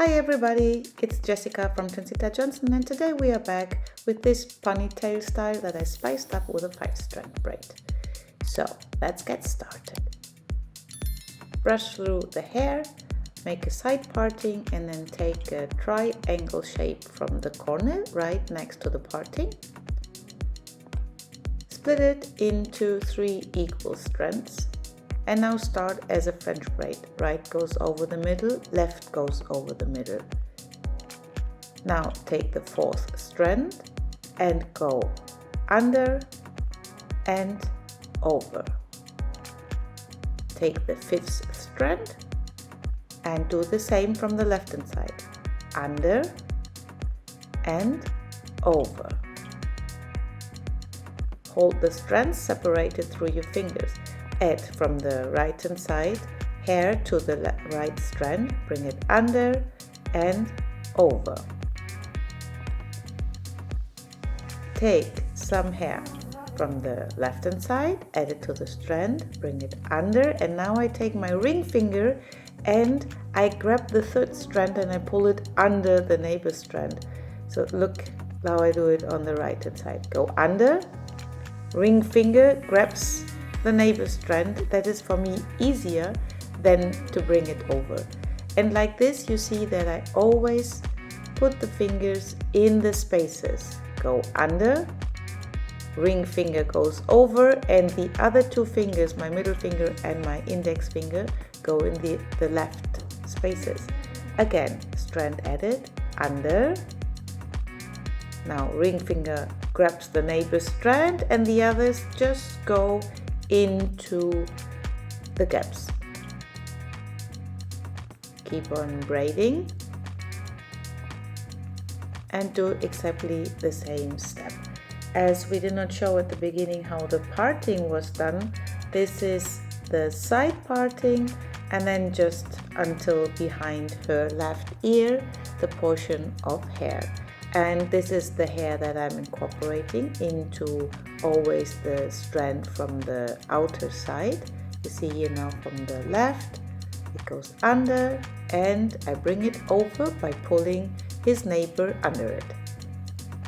Hi everybody, it's Jessica from Tensita Johnson, and today we are back with this ponytail style that I spiced up with a 5-strand braid. So let's get started. Brush through the hair, make a side parting, and then take a triangle shape from the corner right next to the parting. Split it into 3 equal strands. And now start as a French braid. Right goes over the middle, left goes over the middle. Now take the 4th strand and go under and over. Take the 5th strand and do the same from the left hand side. Under and over. Hold the strands separated through your fingers. Add from the right hand side hair to the right strand, bring it under and over. Take some hair from the left hand side, add it to the strand, bring it under, and now I take my ring finger and I grab the 3rd strand and I pull it under the neighbor strand. So look how I do it on the right hand side. Go under, ring finger grabs the neighbor strand. That is for me easier than to bring it over. And like this you see that I always put the fingers in the spaces. Go under, ring finger goes over, and the other 2 fingers, my middle finger and my index finger, go in the left spaces. Again, strand added, under. Now ring finger grabs the neighbor strand and the others just go into the gaps. Keep on braiding and do exactly the same step. As we did not show at the beginning how the parting was done, this is the side parting and then just until behind her left ear, the portion of hair. And this is the hair that I'm incorporating into always the strand from the outer side. You see here now from the left, it goes under and I bring it over by pulling his neighbor under it.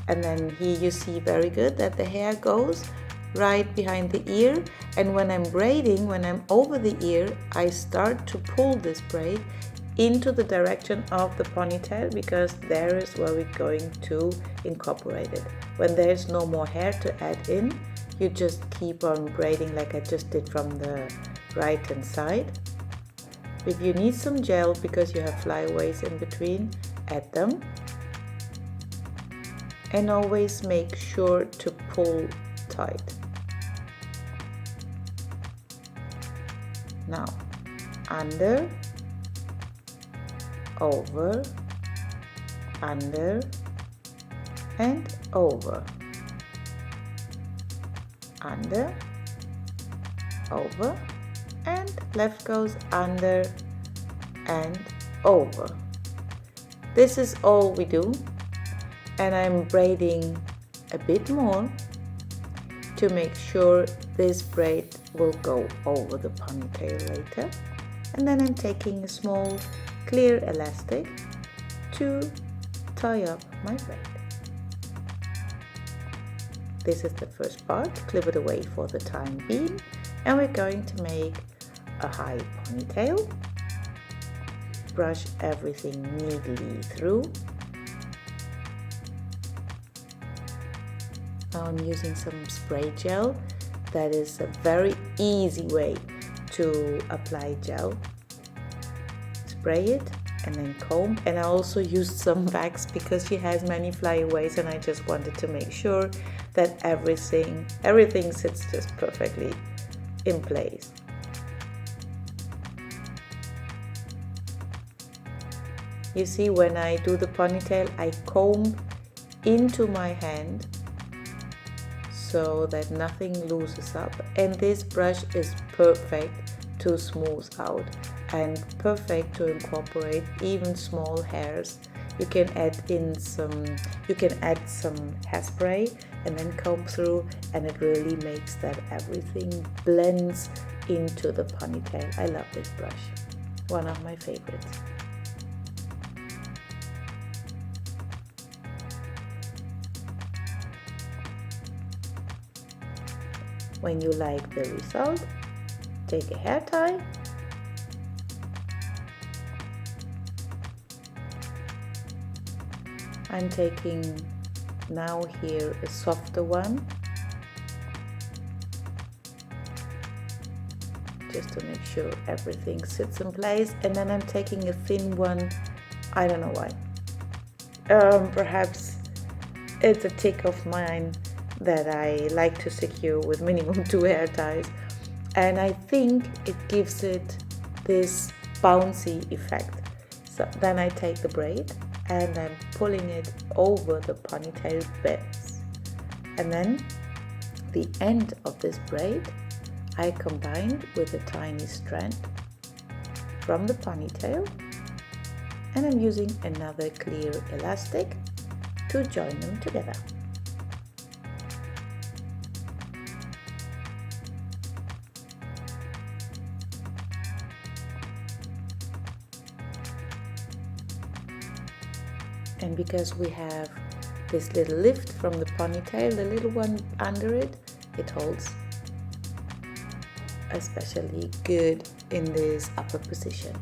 And then here you see very good that the hair goes right behind the ear, and when I'm braiding, when I'm over the ear, I start to pull this braid into the direction of the ponytail, because there is where we're going to incorporate it. When there's no more hair to add in, you just keep on braiding like I just did from the right hand side. If you need some gel because you have flyaways in between, add them. And always make sure to pull tight. Now, under, over, under and over, under, over, and left goes under and over. This is all we do, and I'm braiding a bit more to make sure this braid will go over the ponytail later. And then I'm taking a small clear elastic to tie up my braid. This is the first part, clip it away for the time being, and we're going to make a high ponytail. Brush everything neatly through. Now I'm using some spray gel. That is a very easy way to apply gel. Spray it and then comb, and I also used some wax because she has many flyaways and I just wanted to make sure that everything sits just perfectly in place. You see, when I do the ponytail, I comb into my hand so that nothing loses up, and this brush is perfect to smooth out and perfect to incorporate even small hairs. You can add some hairspray and then comb through, and it really makes that everything blends into the ponytail. I love this brush, one of my favorites. When you like the result, take a hair tie I'm taking now here a softer one just to make sure everything sits in place, and then I'm taking a thin one. I don't know why. Perhaps it's a tick of mine that I like to secure with minimum 2 hair ties, and I think it gives it this bouncy effect. So then I take the braid and I'm pulling it over the ponytail bits, and then the end of this braid I combined with a tiny strand from the ponytail, and I'm using another clear elastic to join them together. And because we have this little lift from the ponytail, the little one under it, it holds especially good in this upper position.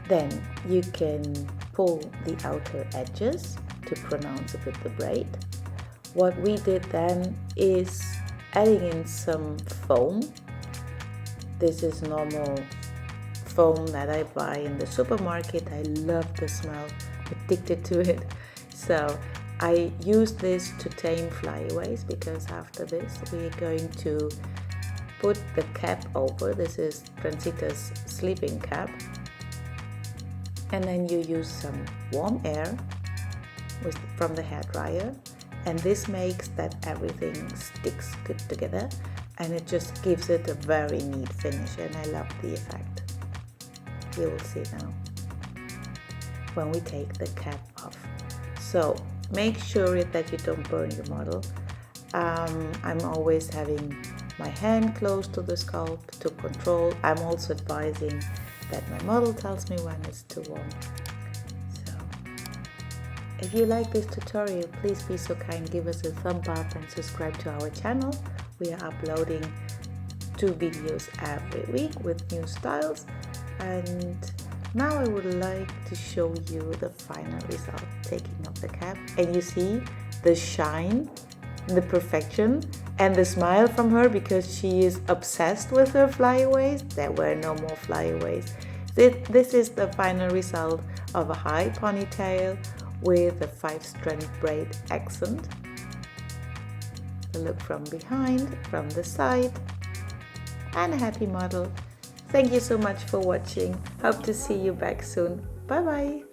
Then you can pull the outer edges to pronounce a bit the braid. What we did then is adding in some foam. This is normal foam that I buy in the supermarket. I love the smell, addicted to it. So I use this to tame flyaways, because after this we're going to put the cap over. This is Transita's sleeping cap, and then you use some warm air from the hairdryer, and this makes that everything sticks good together, and it just gives it a very neat finish, and I love the effect. You will see now when we take the cap off. So make sure that you don't burn your model. I'm always having my hand close to the scalp to control. I'm also advising that my model tells me when it's too warm. So if you like this tutorial, please be so kind, give us a thumb up and subscribe to our channel. We are uploading 2 videos every week with new styles, and now I would like to show you the final result, taking off the cap, and you see the shine, the perfection, and the smile from her, because she is obsessed with her flyaways. There were no more flyaways. This is the final result of a high ponytail with a 5-strand braid accent. The look from behind, from the side, and a happy model. Thank you so much for watching. Hope to see you back soon. Bye bye.